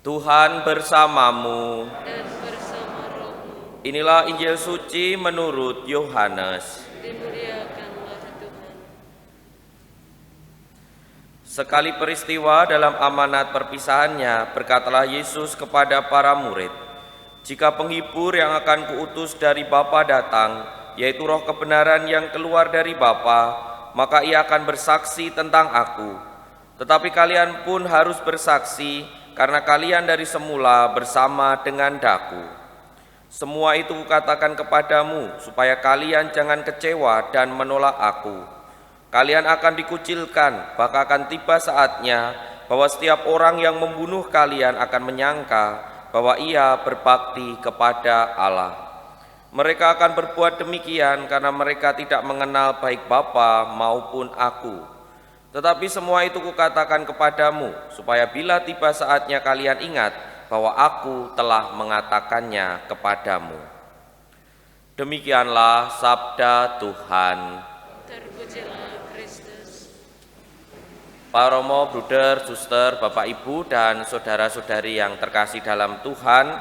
Tuhan bersamamu. Dan bersama rohmu. Inilah Injil suci menurut Yohanes. Dimuliakanlah Tuhan. Sekali peristiwa dalam amanat perpisahannya, berkatalah Yesus kepada para murid, "Jika penghibur yang akan kuutus dari Bapa datang, yaitu roh kebenaran yang keluar dari Bapa, maka ia akan bersaksi tentang aku. Tetapi kalian pun harus bersaksi, karena kalian dari semula bersama dengan Daku. Semua itu kukatakan kepadamu, supaya kalian jangan kecewa dan menolak aku. Kalian akan dikucilkan, bahkan akan tiba saatnya bahwa setiap orang yang membunuh kalian akan menyangka bahwa ia berbakti kepada Allah. Mereka akan berbuat demikian karena mereka tidak mengenal baik Bapa maupun aku. Tetapi semua itu kukatakan kepadamu, supaya bila tiba saatnya kalian ingat bahwa aku telah mengatakannya kepadamu." Demikianlah sabda Tuhan. Terpujilah Kristus. Pak Romo, Bruder, Suster, Bapak Ibu, dan saudara-saudari yang terkasih dalam Tuhan,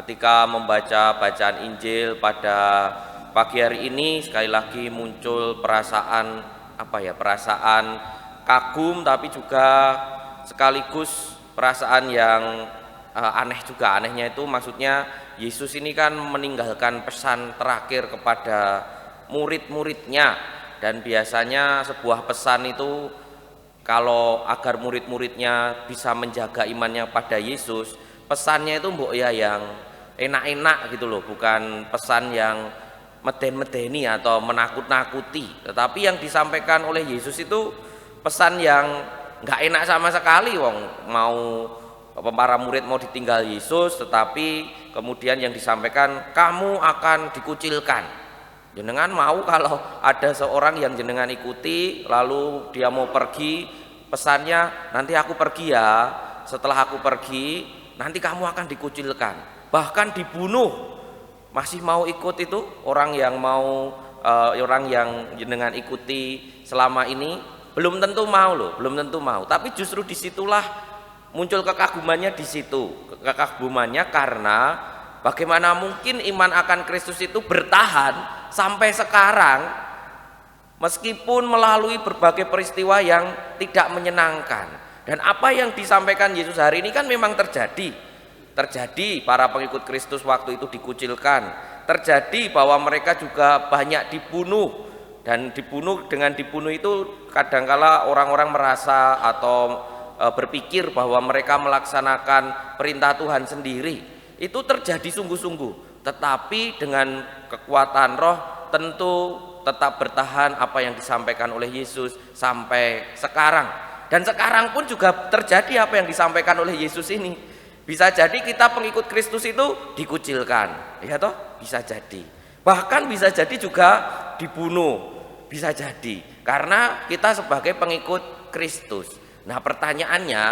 ketika membaca bacaan Injil pada pagi hari ini, sekali lagi muncul perasaan kagum, tapi juga sekaligus perasaan yang aneh juga. Anehnya itu maksudnya Yesus ini kan meninggalkan pesan terakhir kepada murid-muridnya, dan biasanya sebuah pesan itu kalau agar murid-muridnya bisa menjaga imannya pada Yesus, pesannya itu mbok ya yang enak-enak gitu loh, bukan pesan yang meden-medeni atau menakut-nakuti. Tetapi yang disampaikan oleh Yesus itu pesan yang nggak enak sama sekali. Para murid mau ditinggal Yesus, tetapi kemudian yang disampaikan, kamu akan dikucilkan. Jenengan mau kalau ada seorang yang jenengan ikuti lalu dia mau pergi, pesannya, nanti aku pergi ya, setelah aku pergi nanti kamu akan dikucilkan, bahkan dibunuh. Masih mau ikut itu orang yang jenengan ikuti selama ini? Belum tentu mau loh, belum tentu mau. Tapi justru disitulah muncul kekagumannya di situ. Kekagumannya karena bagaimana mungkin iman akan Kristus itu bertahan sampai sekarang meskipun melalui berbagai peristiwa yang tidak menyenangkan. Dan apa yang disampaikan Yesus hari ini kan memang terjadi. Terjadi para pengikut Kristus waktu itu dikucilkan. Terjadi bahwa mereka juga banyak dibunuh. Dan dengan dibunuh itu kadangkala orang-orang merasa atau berpikir bahwa mereka melaksanakan perintah Tuhan sendiri. Itu terjadi sungguh-sungguh, tetapi dengan kekuatan roh tentu tetap bertahan apa yang disampaikan oleh Yesus sampai sekarang. Dan sekarang pun juga terjadi apa yang disampaikan oleh Yesus ini. Bisa jadi kita pengikut Kristus itu dikucilkan, ya toh? Bisa jadi. Bahkan bisa jadi juga dibunuh, bisa jadi, karena kita sebagai pengikut Kristus. Nah pertanyaannya,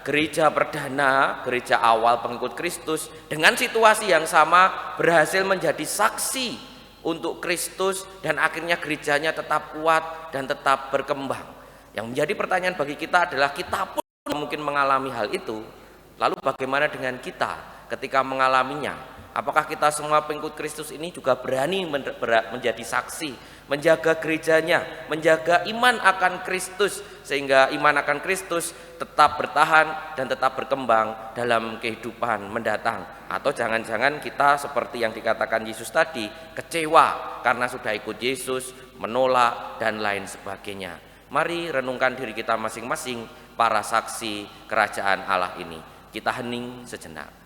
gereja perdana, gereja awal pengikut Kristus dengan situasi yang sama berhasil menjadi saksi untuk Kristus, dan akhirnya gerejanya tetap kuat dan tetap berkembang. Yang menjadi pertanyaan bagi kita adalah, kita pun mungkin mengalami hal itu, lalu bagaimana dengan kita ketika mengalaminya? Apakah kita semua pengikut Kristus ini juga berani menjadi saksi, menjaga gerejanya, menjaga iman akan Kristus, sehingga iman akan Kristus tetap bertahan dan tetap berkembang dalam kehidupan mendatang? Atau jangan-jangan kita seperti yang dikatakan Yesus tadi, kecewa karena sudah ikut Yesus, menolak dan lain sebagainya. Mari renungkan diri kita masing-masing, para saksi kerajaan Allah ini. Kita hening sejenak.